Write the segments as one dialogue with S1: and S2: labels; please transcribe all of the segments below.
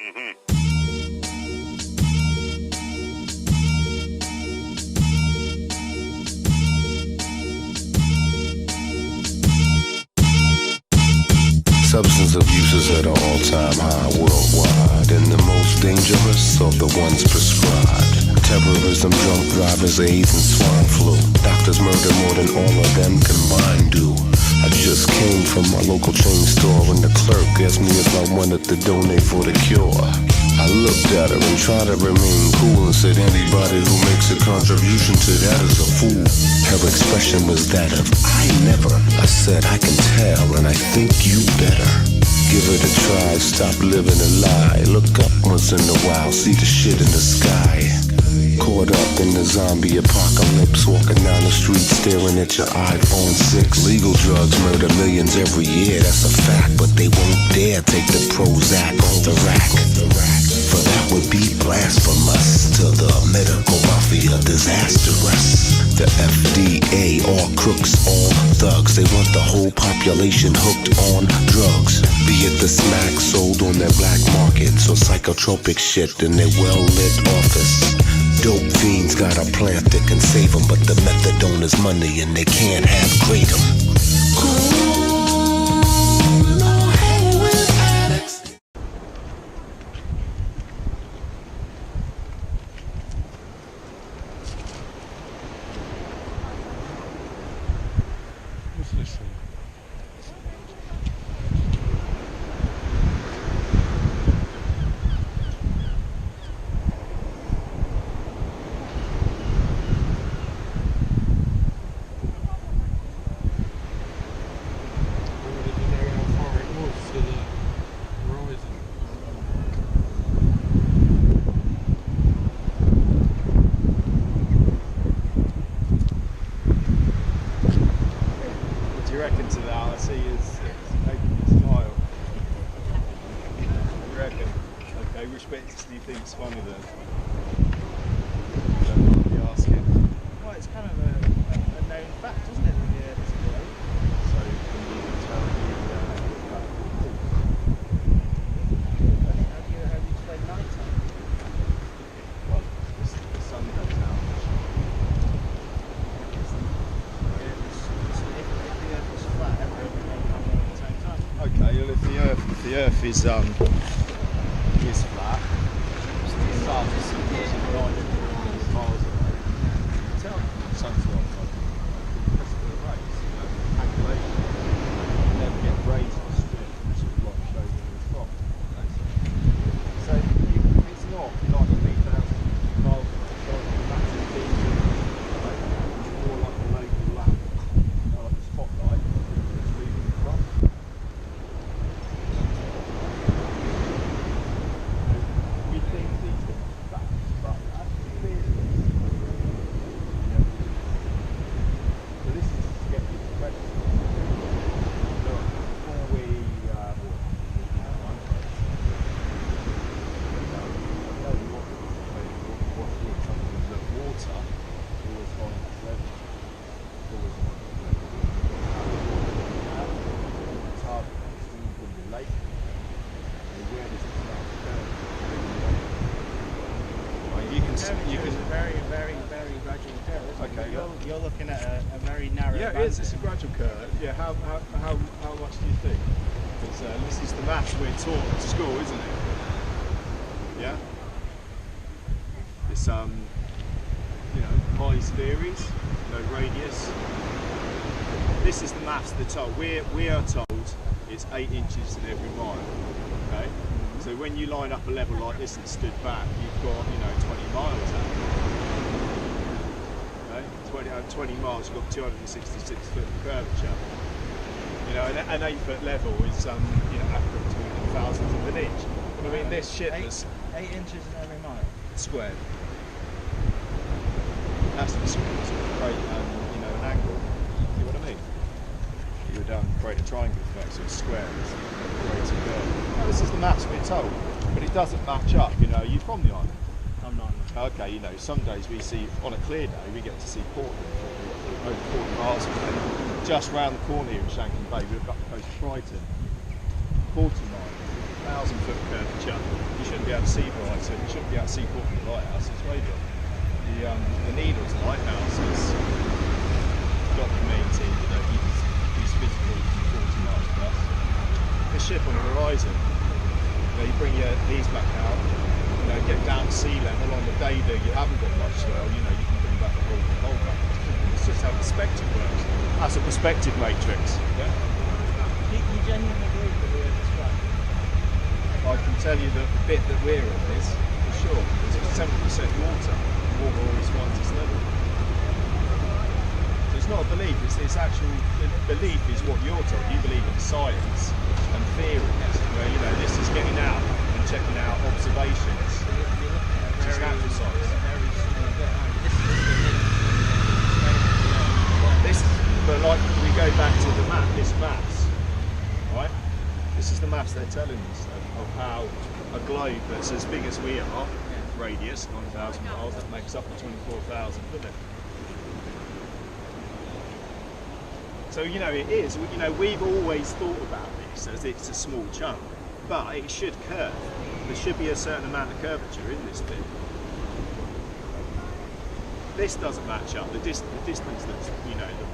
S1: Substance abuse is at an all-time high worldwide, and the most dangerous of the ones prescribed. Terrorism, drunk drivers, AIDS, and swine flu. Doctors murder more than all of them combined do. I just came from my local chain store, and the clerk asked me if I wanted to donate for the cure. I looked at her and tried to remain cool and said anybody who makes a contribution to that is a fool. Her expression was that of I never. I said I can tell and I think you better. Give it a try, stop living a lie. Look up once in a while, see the shit in the sky. Caught up in the zombie apocalypse, walking down the street staring at your iPhone 6. Legal drugs murder millions every year, that's a fact, but they won't dare take the Prozac off the rack. For that would be blasphemous to the medical mafia, disastrous. The FDA, all crooks, all thugs. They want the whole population hooked on drugs. Be it the smack sold on their black markets or psychotropic shit in their well-lit office. Dope fiends got a plant that can save them, but the methadone is money and they can't have kratom.
S2: The Earth is flat. The sun is miles away. Tell the sun's not like because of the rays, calculation. You never get rays on a strip, sort of like showed in the top. So it's not 93,000 miles away. It's a massive beam. It's more like a local lamp, like a spotlight that's moving in front.
S3: You're looking at a very narrow.
S2: Yeah, it is. It's a gradual curve. Yeah. How much do you think? Because this is the maths we're taught at school, isn't it? Yeah. It's High's theories, radius. This is the maths they're told. We are told it's 8 inches in every mile. Okay. So when you line up a level like this and stood back, you've got 20 miles out. 20 miles, you've got 266 foot curvature. An 8 foot level is approximately thousandth of an inch. But I mean, this shit was
S3: 8 inches in every mile
S2: squared. That's the sort of create an angle. See what I mean? You would create a triangle effect, so it's square. It's this is the maths we're told, but it doesn't match up. Are you from the island?
S3: I'm not.
S2: Okay, some days we see, on a clear day, we get to see Portland over 40 miles away. Just round the corner here in Shanklin Bay, we look up the coast of Brighton. 40 miles, 1,000 foot curvature. You shouldn't be able to see Brighton, you shouldn't be able to see Portland Lighthouse, it's radio. The Needles Lighthouse is documenting that he's physically 40 miles plus. The ship on the horizon, you bring these back out, get down to sea level on the day that you haven't got much swell, you can bring back the whole back. It's just how perspective works. That's a perspective matrix. Yeah?
S3: You genuinely believe that we're distracted?
S2: I can tell you that the bit that we're in is, for sure, because it's 70% water. Water always finds its level. So it's not a belief, it's actual belief is what you're told. You believe in science and theories, where this is getting out and checking out observations. It's natural science. But like we go back to the map, this maps, right? This is the maps they're telling us of how a globe that's as big as we are, radius 9,000 miles, that makes up to 24,000, doesn't it? So it is. We've always thought about this as it's a small chunk, but it should curve. There should be a certain amount of curvature in this bit. This doesn't match up. The distance that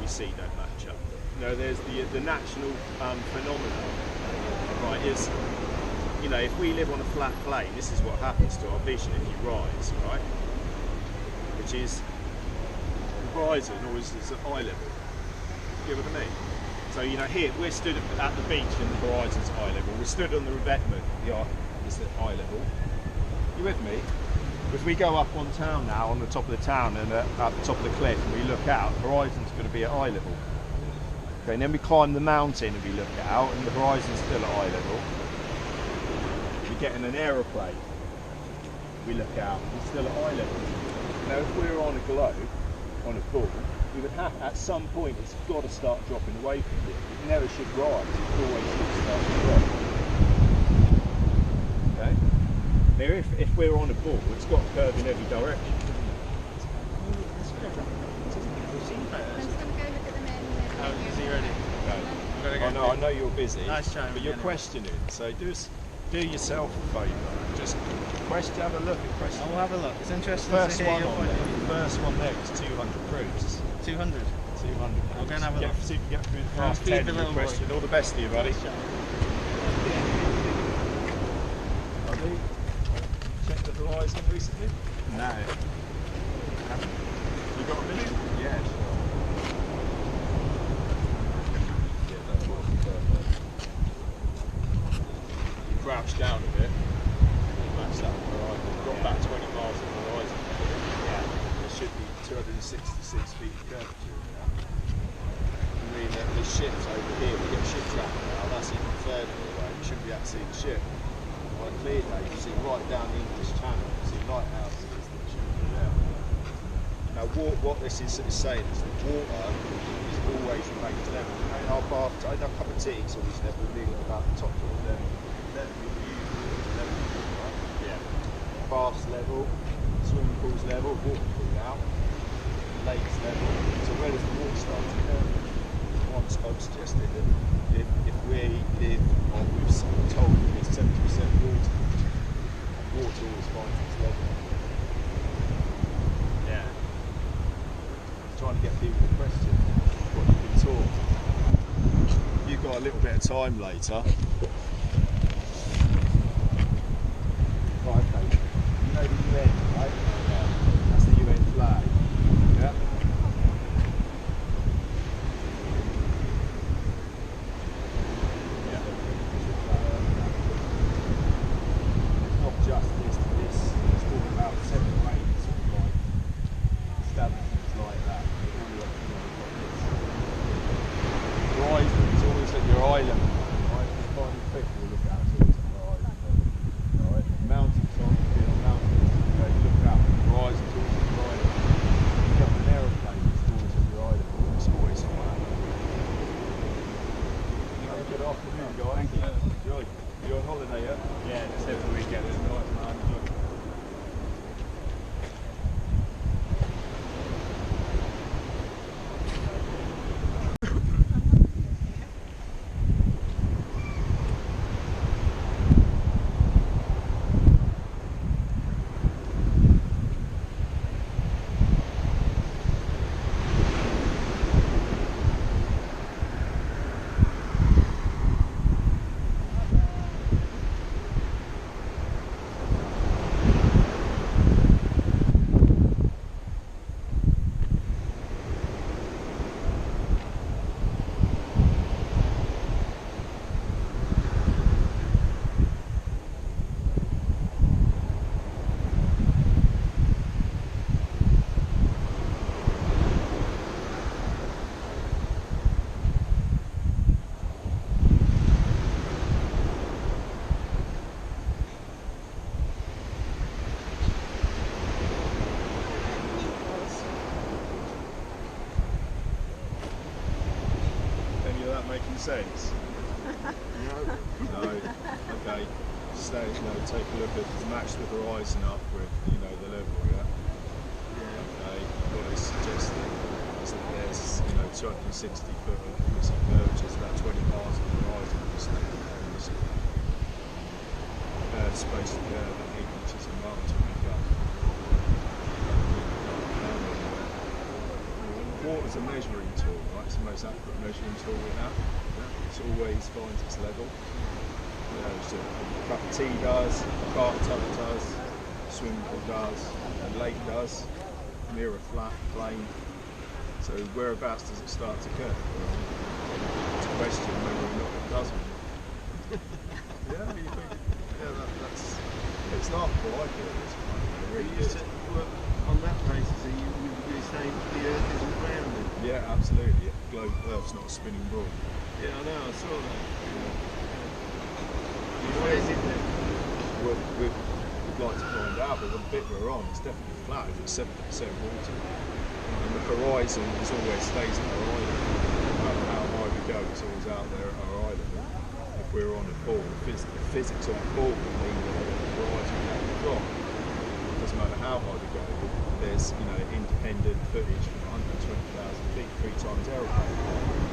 S2: we see don't match up. There's the natural phenomenon, right? Is if we live on a flat plane, this is what happens to our vision if you rise, right? Which is the horizon always is at eye level. You get what I mean? So here we're stood at the beach and the horizon's eye level. We're stood on the Ventnor, it's at eye level. You with me? If we go up on town now, on the top of the town and at the top of the cliff, and we look out, the horizon's going to be at eye level. Okay, and then we climb the mountain and we look out, and the horizon's still at eye level. We get in an aeroplane, we look out, it's still at eye level. Now, if we're on a globe, on a ball, we would have, at some point, it's got to start dropping away from here. It never should rise, it always should start to drop. Okay? Now, if we're on a ball, it's got to curve in every direction.
S3: Is he ready?
S2: No. I know you're busy,
S3: Nice chatting
S2: but
S3: with
S2: you're
S3: you anyway.
S2: questioning. So do yourself a favour. Just have a look and question.
S3: I will have a look. It's interesting
S2: First
S3: to hear
S2: one
S3: your
S2: on
S3: point of
S2: there.
S3: view.
S2: First one there is 200 proofs.
S3: 200.
S2: 200.
S3: I'll go and have a look.
S2: See if you get through the
S3: I'll
S2: first
S3: feed
S2: 10
S3: the
S2: of your
S3: little boy.
S2: question. All the best to you, buddy. Checked the horizon recently?
S3: No.
S2: You got a minute? Yeah, sure. Yeah, that's what perfect. You crouch down a bit, match that horizon. You've got about 20 miles of horizon. Yeah. There should be 266 feet of curvature in there. I mean, the ship's over here. We get ship traffic now, that's even further away. You shouldn't be able to see the ship. On a clear day, you see right down the English Channel, you see lighthouses that shouldn't be there. Now, what this is saying is that water is always remains level. In our bath, in our cup of tea, it's always level, really about the top of the level. Level we use level, right? Yeah. Bath's level, swimming pool's level, water pool out, lake's level. So where does the water start to go? Once I've suggested that if we live on, we've told it's 70% water, water always finds its level. Yeah. Trying to get people to question what you've been taught. You've got a little bit of time later. Right, okay. You know the UN, right? Yeah. That's the UN flag. Yeah. Just this, it's talking about 7 or 8 sort of like establishments like that. All the way through, like this. Horizon is always at your eye level, right? sense? No. Okay. Stay, take a look at match the horizon up with the level. Yeah. Okay. What it's suggesting is that there's 260 foot of missing verges, about 20 miles of the horizon of the state missing. Supposed to be about 8 inches a mile to make up. Water's a measuring tool, right? It's the most accurate measuring tool we have. It always finds its level. So a cup of tea does, a bathtub does, a swimming pool does, a lake does, mirror flat, plane. So whereabouts does it start to curve? It's a question whether or not it doesn't. Yeah, you think? Yeah, it's not what I feel.
S4: On that basis, you say the Earth isn't rounded?
S2: Yeah, absolutely. Earth's not a spinning ball.
S4: Yeah, I know, I saw that.
S2: What is it then? Well, we'd like to find out, but the bit we're on is definitely flat if it's 70% water. And the horizon always stays at our island. No matter how high we go, it's always out there at our island. If we're on a ball, the physics of the ball would mean that the horizon will drop. It doesn't matter how high we go. There's independent footage from 120,000 feet, 3 times aeroplane.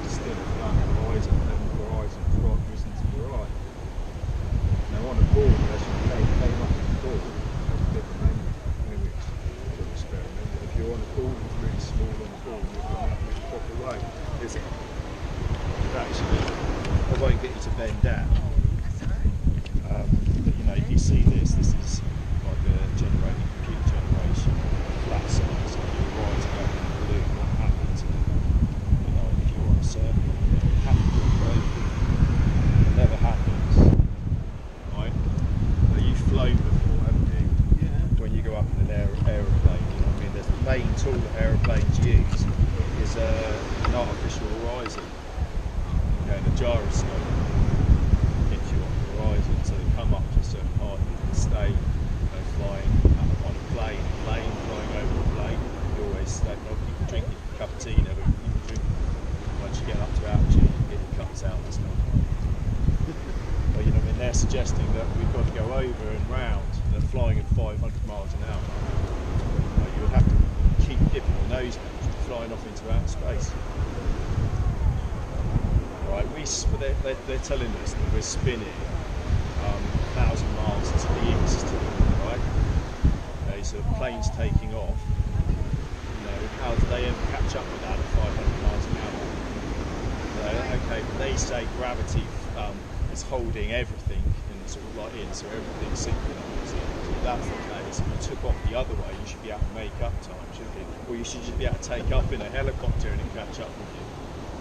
S2: It's still a flat horizon, and the horizon right risen to the right. Now on a board, as you came up on the board, there's a bit of maybe it's a little experiment. But if you're on a board that's really small on the board, you're going up in a proper way. Is it? Actually, I won't get you to bend down. But if you see this is like a computer generation, flat size, and you're rising up in the balloon, what happens? If you're on a circle, it happens on the road. It never happens. Right? Now you've flown before, haven't you?
S4: Yeah.
S2: When you go up in an aeroplane, there's the main tool that aeroplanes use is an artificial horizon. And a gyroscope hits you on the horizon, so they come up to a certain height, you can stay flying on a plane, flying over a plane. You always stay. You can drink a cup of tea, never you can drink. Once you get up to altitude, it cuts out the stuff. But they're suggesting that we've got to go over and round. They're flying at 500 miles an hour. You would have to keep dipping your nose flying off into outer space. Right, they're telling us that we're spinning 1,000 miles to the east, right? Okay, so the plane's taking off. How do they ever catch up with that at 500 miles an hour? Okay, but they say gravity is holding everything and sort of in, so everything's synchronized. So if that's the case, if you took off the other way, you should be able to make up time, shouldn't you? Or you should just be able to take up in a helicopter and it catch up with you.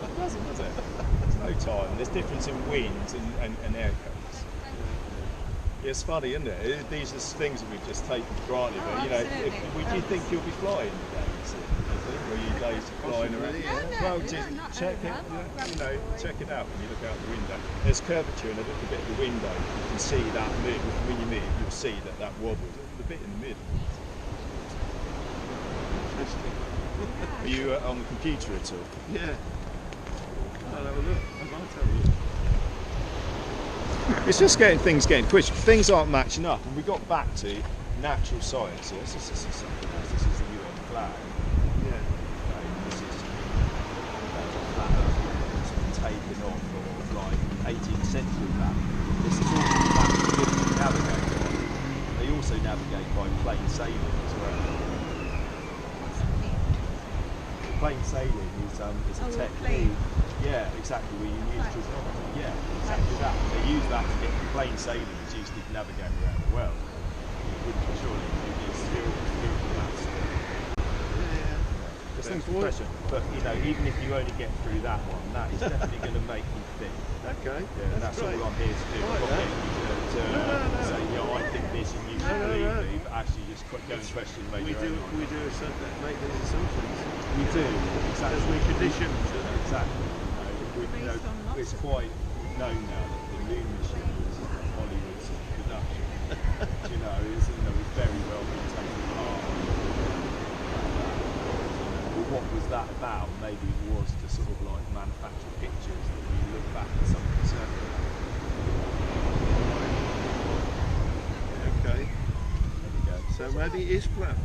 S2: That doesn't, does it? There's no time. There's difference in wind and air currents. Yeah, it's funny, isn't it? These are things that we've just taken for granted. But, do you think you'll be flying today? Or are you days flying around? Well, just check it. Check it out when you look out the window. There's curvature in a little bit of the window. You can see that move. When you move, you'll see that wobbles. The bit in the middle.
S4: Interesting.
S2: Are you on the computer at all?
S4: Yeah. I'll have a look. I might have a look.
S2: It's just getting twitchy. Things aren't matching up, and we got back to natural science. This is something else. This is the UN flag.
S4: Yeah.
S2: This is flat Earth that's been taken off of like 18th century map. This is all the maps that navigate on. They also navigate by plain sailing as well. Plain sailing is a technique. Yeah, exactly. We use trigonometry. Yeah, exactly that. They use that to get plain sailing is used to navigate around the world. You wouldn't surely use spherical maps.
S4: Yeah.
S2: There's things for pressure. But even if you only get through that one, that is definitely going to make you think.
S4: Okay.
S2: Yeah, that's all I'm here to do. I'm not getting you to say, I think this and you believe me, but actually just go and question maybe.
S4: We do make those assumptions.
S2: We do. Exactly.
S4: As we condition.
S2: Exactly. It's quite known now that the moon mission is Hollywood's production. It's very well been taken apart. But what was that about? Maybe it was to sort of like manufacture pictures that we look look back at some concern.
S4: Okay.
S2: There we go.
S4: So maybe it is flat.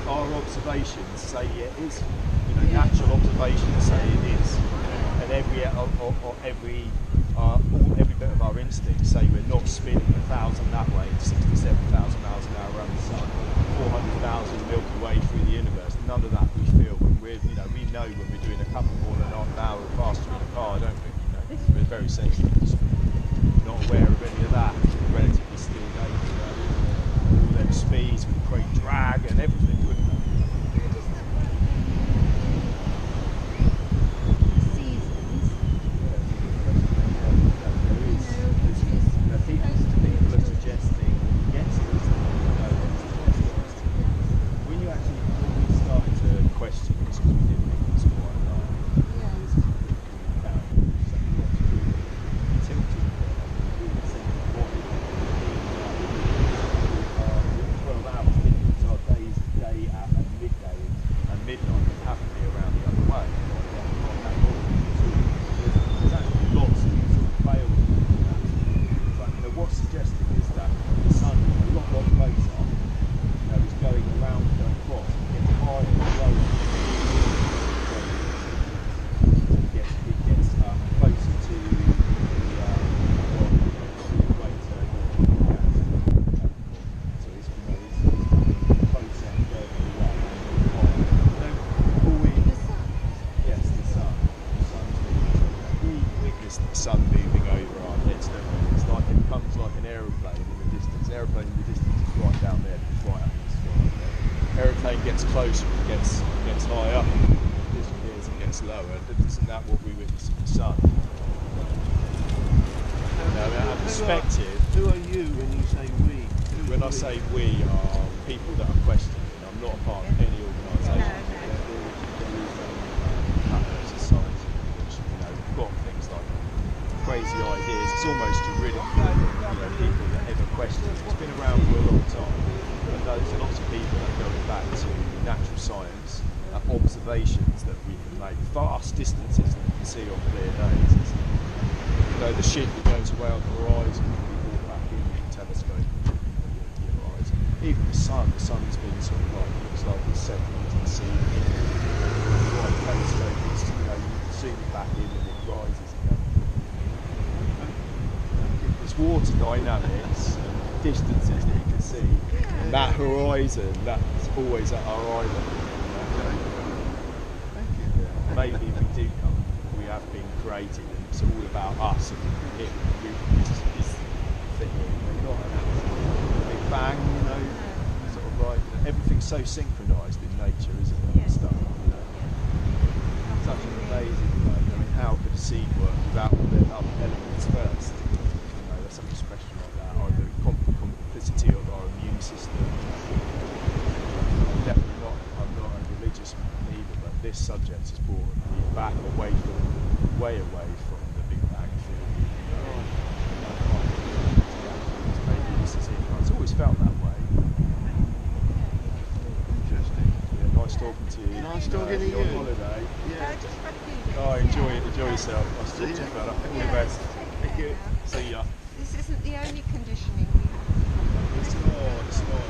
S2: Our observations say it is. You know, natural observations say it is, and every bit of our instincts say we're not spinning 1,000 that way, 67,000 miles an hour around the sun, 400,000 Milky Way through the universe. None of that we feel when we know when we're doing a couple more than half an hour faster in a car, don't we? You know, we're very sensitive. Not aware of any of that. Relatively still day, all them speeds with great drag and everything, wouldn't it? People are suggesting yes, when we started to question this, because we did think it was quite hard. Sun moving over our heads, don't we? It's like it comes like an aeroplane in the distance. An aeroplane in the distance is right down there, right up in the sky. Aeroplane gets closer, it gets higher, disappears and gets lower. Isn't that what we witness in the sun? Our perspective.
S4: Who are you when you say we?
S2: When I say we are people that are questioning, I'm not a part of any organisation. Society, which we've got things like crazy ideas. It's almost to ridicule people that ever question it. It's been around for a long time, but there's lots of people that are going back to natural science, observations that we can make, vast distances that we can see on clear days. The ship that goes away on the horizon, we walk back in with the telescope and look at the horizon. Even the sun's been sort of like, looks like it's setting into the sea. The right telescope, you can zoom it back in and it rises again. It's water dynamics and distances that you can see. And that horizon, that's always at our eye level.
S4: Thank you.
S2: Maybe we do come, we have been created, and it's all about us and him. This thing here, not an accident. Big bang, sort of like, everything's so synchronised in nature, isn't it? And stuff, Such an amazing way. I mean, how could a seed work without all the other elements first? There's something special like that. Or the complicity of our immune system. Definitely not. I'm not a religious man either, but this subject has brought me back way away from the Big Bang theory. Maybe this is it. It's always felt that way.
S4: Interesting.
S2: Yeah, nice talking to you.
S4: Nice talking to you.
S2: On holiday.
S4: Yeah.
S2: Oh, enjoy yourself. Nice to talk to you, fella. All the best.
S4: Thank you.
S2: See ya.
S5: This isn't the only conditioning we have.
S2: It's not.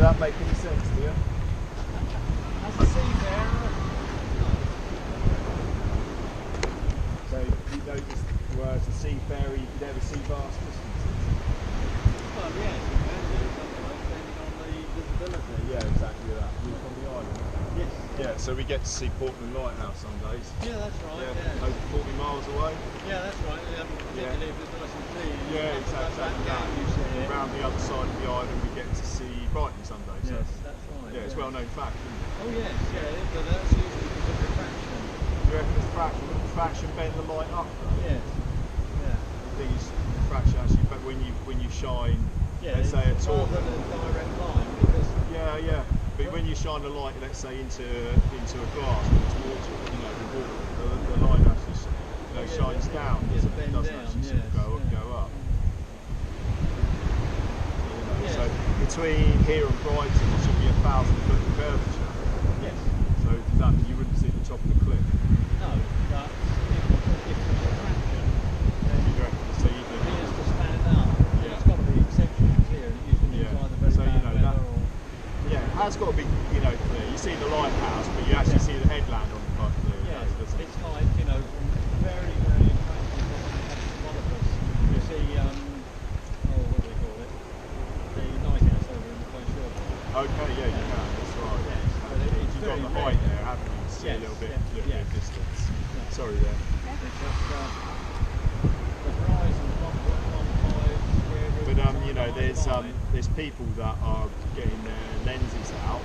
S2: that make any sense to you?
S3: As a seafarer,
S2: So you notice, whereas a seafarer you could never see vast distances.
S3: well, yes, you can do sometimes, depending on the visibility.
S2: Yeah, exactly that. You're on the island.
S3: Yes.
S2: Yeah, so we get to see Portland Lighthouse some days.
S3: Yeah, that's right.
S2: Yeah,
S3: Yeah,
S2: over 40 miles away.
S3: yeah that's right. Particularly if it's nice and clear.
S2: Yeah, exactly that.
S3: You see it.
S2: Around the other side of the island we get to see Brighton some days.
S3: Yes,
S2: So,
S3: that's right.
S2: yeah, it's a well-known fact, isn't it?
S3: Oh yes, yeah, but that's usually because of refraction.
S2: You reckon it's fraction bend the light up?
S3: Yes. Yeah.
S2: The thing is, fraction actually, but when you shine,
S3: Yeah.
S2: let's say a torch.
S3: Rather than a direct line, because
S2: Yeah. But when you shine a light, let's say into a glass or into water, the light actually shines down.
S3: It's a
S2: It
S3: bend
S2: doesn't
S3: down,
S2: actually sort of
S3: yes,
S2: go up.
S3: Yes.
S2: So between here and Brighton, there should be 1,000-foot curvature.
S3: yes.
S2: So that you wouldn't see the top of the cliff.
S3: No, but if it's refraction, then
S2: You reckon? So you
S3: it
S2: can,
S3: appears to stand out.
S2: Yeah.
S3: It's got to be exceptions here, and it usually means
S2: Yeah.
S3: either very
S2: So,
S3: bad weather
S2: that-
S3: or...
S2: yeah, it has got to be clear. You see the lighthouse, but you actually see the headland on the part clear.
S3: Yes,
S2: doesn't it?
S3: it's like, from very, very attractive monopolis. You see, what do they call it? The lighthouse over in the Point Shore.
S2: Okay, yeah, you can. That's right.
S3: Yes, but it's
S2: You've got
S3: very
S2: the
S3: rare.
S2: height there, haven't you? You see
S3: Yes,
S2: a little bit,
S3: yeah,
S2: little bit
S3: yes.
S2: of distance.
S3: Yeah.
S2: Sorry there.
S3: It's just, the horizon's 1.15 square root.
S2: There's people that are getting their lenses out.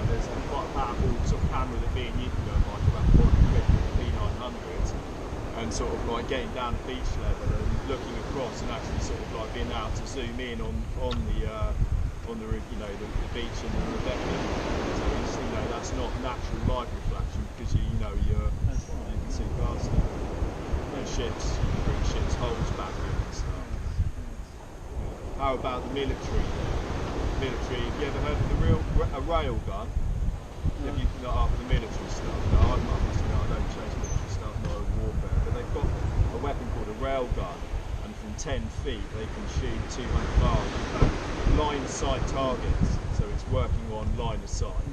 S2: There's quite a powerful sort of camera that being you can go and buy for about 400 quid for the P900s, and sort of like getting down to beach level and looking across and actually sort of like being able to zoom in on the beach and the Ventnor. So it's, that's not natural light reflection because
S3: That's right.
S2: you can see past it. Ships holds back and stuff. How about the military? Military. Have you ever heard of a rail gun? Have you not up the military stuff? No, I don't chase military stuff, not a warfare. But they've got a weapon called a rail gun, and from 10 feet they can shoot 200 miles. Line of sight targets, so it's working on line of sight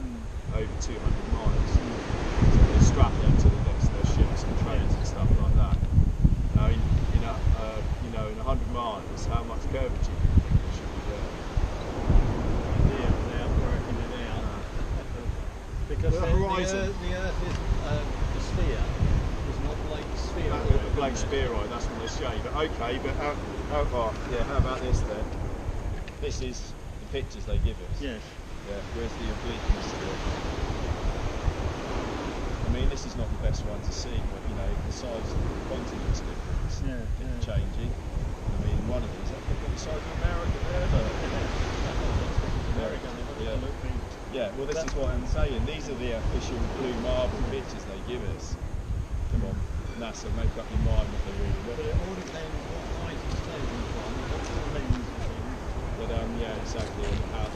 S2: over 200 miles. So they strap them to the necks of their ships and trains and stuff like that. Now, in 100 miles, how much curvature do you think there should be there?
S3: Yeah, they are working it out. Because
S2: The
S3: the
S2: horizon.
S3: the Earth is a sphere. It's not like a sphere.
S2: A blank spheroid, that's what they say. But okay, but how about this then? This is the pictures they give us.
S3: Yes.
S2: Yeah, where's the obliqueness to it? I mean, this is not the best one to see, but the size of the continent's different. It's changing. I mean, one of these, I think, got the size of America there.
S3: American,
S2: Yeah, well, this is what I'm saying. These are the official blue marble pictures they give us. Come on, NASA, make up your mind what they really
S3: But
S2: look
S3: it all depends what height it's taken from, what the lens is in,
S2: But yeah, exactly. And how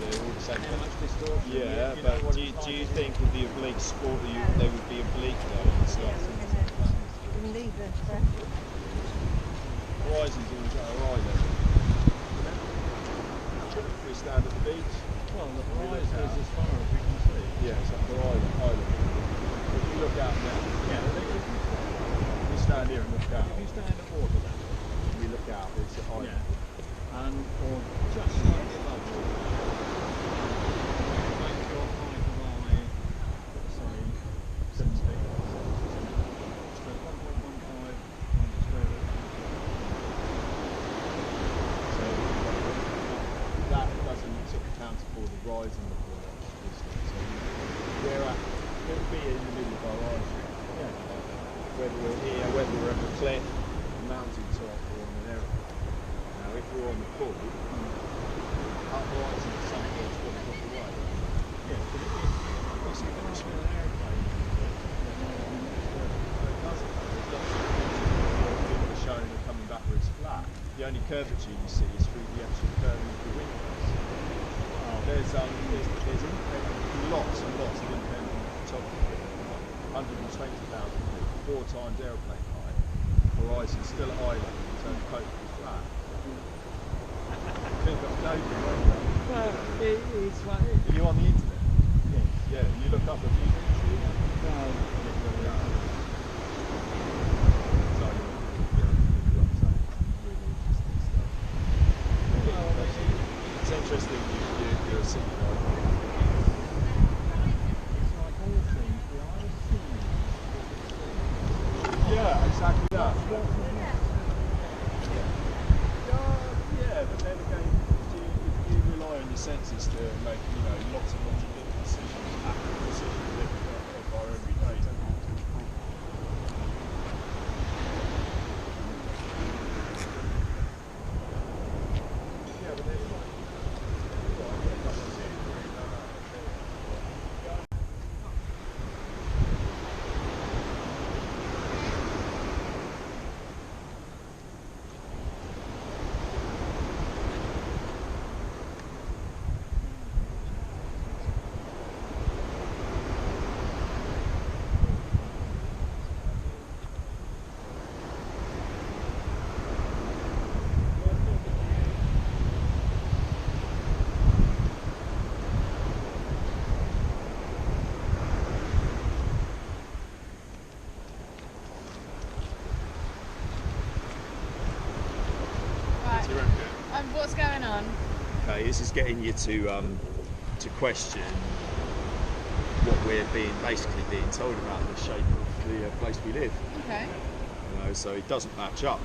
S2: they're all the same.
S3: how much distortion.
S2: Yeah,
S3: you know
S2: but
S3: what
S2: do
S3: it's like
S2: you
S3: in
S2: think with the oblique sport they would be oblique though and stuff?
S5: We leave the expression.
S2: Horizon's always at our eye level. If we stand at the beach,
S3: Well, the horizon is as far as we can see.
S2: yeah, it's up to eye level. If you look out now, we stand here and look out.
S3: If you stand at water level,
S2: We look out, it's at eye
S3: yeah,
S2: level.
S3: or just slightly above water level, make your height of eye, let's say, 7 feet. So 1.15 on the square root.
S2: So that doesn't sort of count for the rise in the water. So we'll be in the middle of our eyes.
S3: Yeah.
S2: Whether we're here, whether we're at a cliff, a mountain top, or on an aeroplane. Now, if we're on the pool, our horizon at some point is going to look away.
S3: Yeah, but if you're on an airplane,
S2: It doesn't. There's lots of pictures people are showing are coming backwards flat. The only curvature you see is through the actual curving of the wings. There's lots and lots of independent photography. 120,000 feet, 4 times aeroplane height. Horizon still at eye level, it's only totally flat. think I'm joking, won't you?
S3: Well, it's like,
S2: Are you on the internet?
S3: yeah.
S2: Yeah, you look up a few things.
S3: No,
S2: It's interesting you're a singer.
S3: it's like all things behind the scenes.
S2: Yeah, exactly that.
S3: That's what we
S2: Yeah, but then again, do you rely on your senses to make, lots and lots of little decisions, accurate decisions of our everyday, don't you? Yeah, but there's like,
S5: Right.
S2: you reckon?
S5: What's going on?
S2: Okay, this is getting you to question what we're basically being told about the shape of the place we live.
S5: Okay.
S2: So it doesn't match up.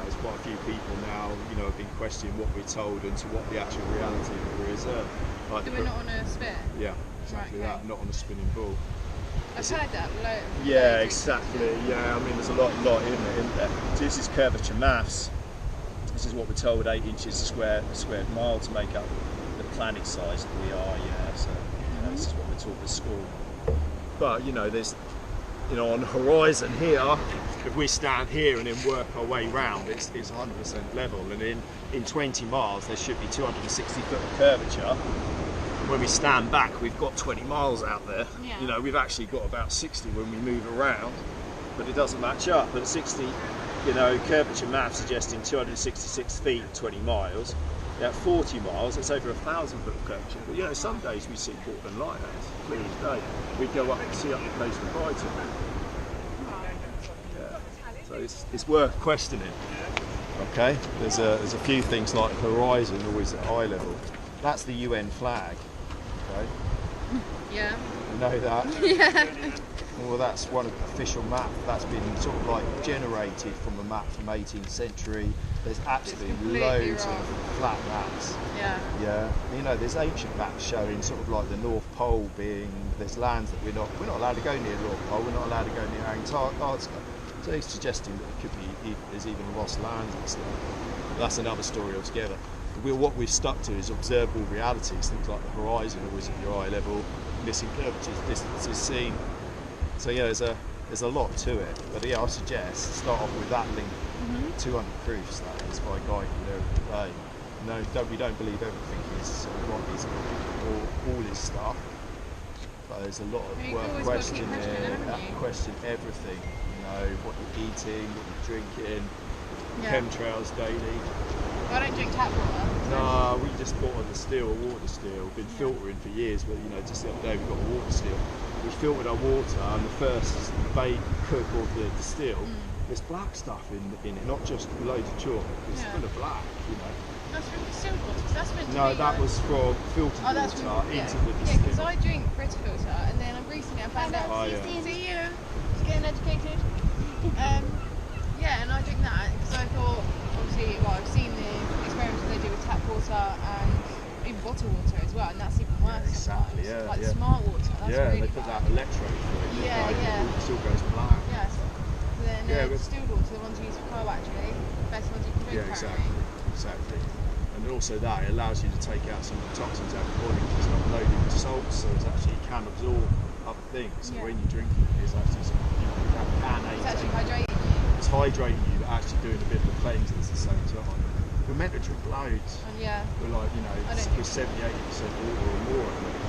S2: There's quite a few people now, have been questioning what we're told and to what the actual reality of the reserve. Like
S5: Do we not on a sphere?
S2: Yeah, exactly
S5: Right, okay.
S2: that. Not on a spinning ball.
S5: I've heard that.
S2: Yeah, exactly. Yeah, I mean, there's a lot in there. This is curvature maths. This is what we're told: 8 inches squared mile to make up the planet size that we are. Yeah, so this is what we're taught at school. But there's on the horizon here. If we stand here and then work our way round, it's 100% level, and in 20 miles there should be 260 foot of curvature. When we stand back, we've got 20 miles out there.
S5: Yeah.
S2: We've actually got about 60 when we move around, but it doesn't match up. But at 60, curvature math suggesting 266 feet, 20 miles. At 40 miles, it's over 1,000 foot of curvature. But some days we see Portland Lighthouse, clear as day. We go up and see up the coast of Brighton. Yeah. So it's worth questioning. Okay, there's a few things like horizon always at eye level. That's the UN flag. Okay,
S5: Yeah.
S2: you know that.
S5: Yeah.
S2: Well, that's one official map that's been sort of like generated from a map from 18th century. There's absolutely
S5: completely
S2: loads
S5: wrong.
S2: of flat maps.
S5: Yeah.
S2: Yeah, there's ancient maps showing sort of like the North Pole being, there's lands that we're not allowed to go near the North Pole, we're not allowed to go near Antarctica. So he's suggesting that it could be, there's even lost lands and stuff. But that's another story altogether. What we've stuck to is observable realities, things like the horizon always at your eye level, missing curvatures, distances seen. So there's a lot to it. But I suggest start off with that link. 200 proofs, that is, by a guy from there today. No, we don't believe everything is what is all his stuff. But there's a lot of
S5: You've
S2: work
S5: always got to keep
S2: questioning
S5: questioning,
S2: there.
S5: haven't you?
S2: Question everything. What you're eating, what you're drinking,
S5: Yeah.
S2: chemtrails daily.
S5: I don't drink tap water.
S2: No, we just bought a water distill. Been filtering for years, but just the other day we got a water distill. We filtered our water, and the first cook of the distill, there's black stuff in it, not just loads of chalk. It's
S5: Yeah.
S2: full of black,
S5: That's from distilled water, 'cause that's meant to
S2: No,
S5: be
S2: that
S5: like-
S2: was from filtered
S5: Oh, that's
S2: water
S5: from,
S2: into the
S5: Yeah,
S2: distill.
S5: because I drink Brita filter, and then recently I found out.
S2: Oh, yeah.
S5: See you, just getting educated. And I drink that because I thought, obviously, I've seen the experiments they do with tap water and even bottled water as well, and that's even worse.
S2: Exactly,
S5: sometimes.
S2: yeah,
S5: Like
S2: yeah.
S5: smart water, that's really
S2: they put
S5: bad.
S2: that electrode for it.
S5: Yeah, yeah.
S2: It still goes black.
S5: Yes. Then
S2: Yeah, but-
S5: distilled water, the ones you use for car actually, best ones you can drink.
S2: Yeah,
S5: apparently.
S2: exactly. And also that, it allows you to take out some of the toxins out of the body because it's not loaded with salts, so it can absorb other things. So
S5: Yeah.
S2: when you're drinking it, it's actually
S5: It's actually hydrating you.
S2: it's hydrating you, but actually doing a bit of a cleanse at the same time. We're meant to drink loads.
S5: And yeah.
S2: We're like,
S5: I don't
S2: we're 78% water or more at the moment.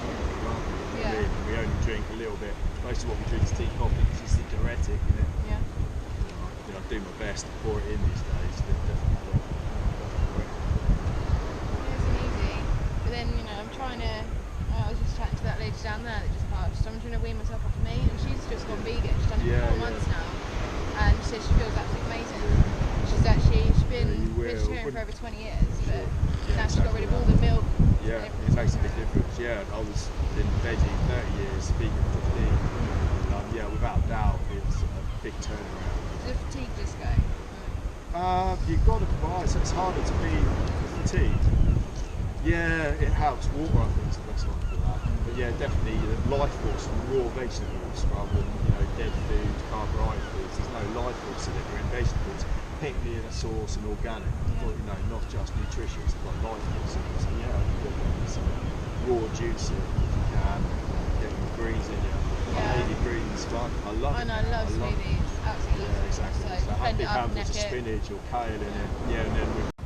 S5: Yeah.
S2: We only drink a little bit. Most of what we drink is tea, coffee, because it's the diuretic,
S5: Yeah.
S2: I do my best to pour it in these days. Definitely
S5: then, you know, I'm trying to. I was just chatting to that lady down there that just passed. So I'm trying to wean myself off meat, and she's just gone vegan. She's done it
S2: Yeah,
S5: for 4
S2: yeah.
S5: months now, and she says she feels absolutely amazing. She's been
S2: you will.
S5: vegetarian for over 20 years, but
S2: Yeah,
S5: now she's got
S2: exactly
S5: rid of all
S2: that.
S5: the milk.
S2: Yeah,
S5: and
S2: it makes a big
S5: everything.
S2: difference. Yeah, I was in veggie 30 years, vegan 15. Yeah, without doubt, it's a big turnaround.
S5: Does the fatigue just go?
S2: You've got to provide, so it's harder to be fatigued. Yeah, it helps. Water, I think, is the best one for that. But yeah, definitely life force from raw vegetables rather than dead food, carbohydrate foods. There's no life force in it. You're in vegetables, particularly in a source and organic. But, not just nutritious, but life force in it. So yeah, you get some raw juice in if you can. Get the greens in you.
S5: Yeah.
S2: I hate greens, fun. I love it.
S5: I love smoothies. Absolutely love
S2: Yeah,
S5: smoothies.
S2: exactly.
S5: So
S2: So have
S5: blend
S2: big
S5: it up,
S2: handfuls
S5: neck
S2: of
S5: it.
S2: spinach or kale in it. Yeah, and then with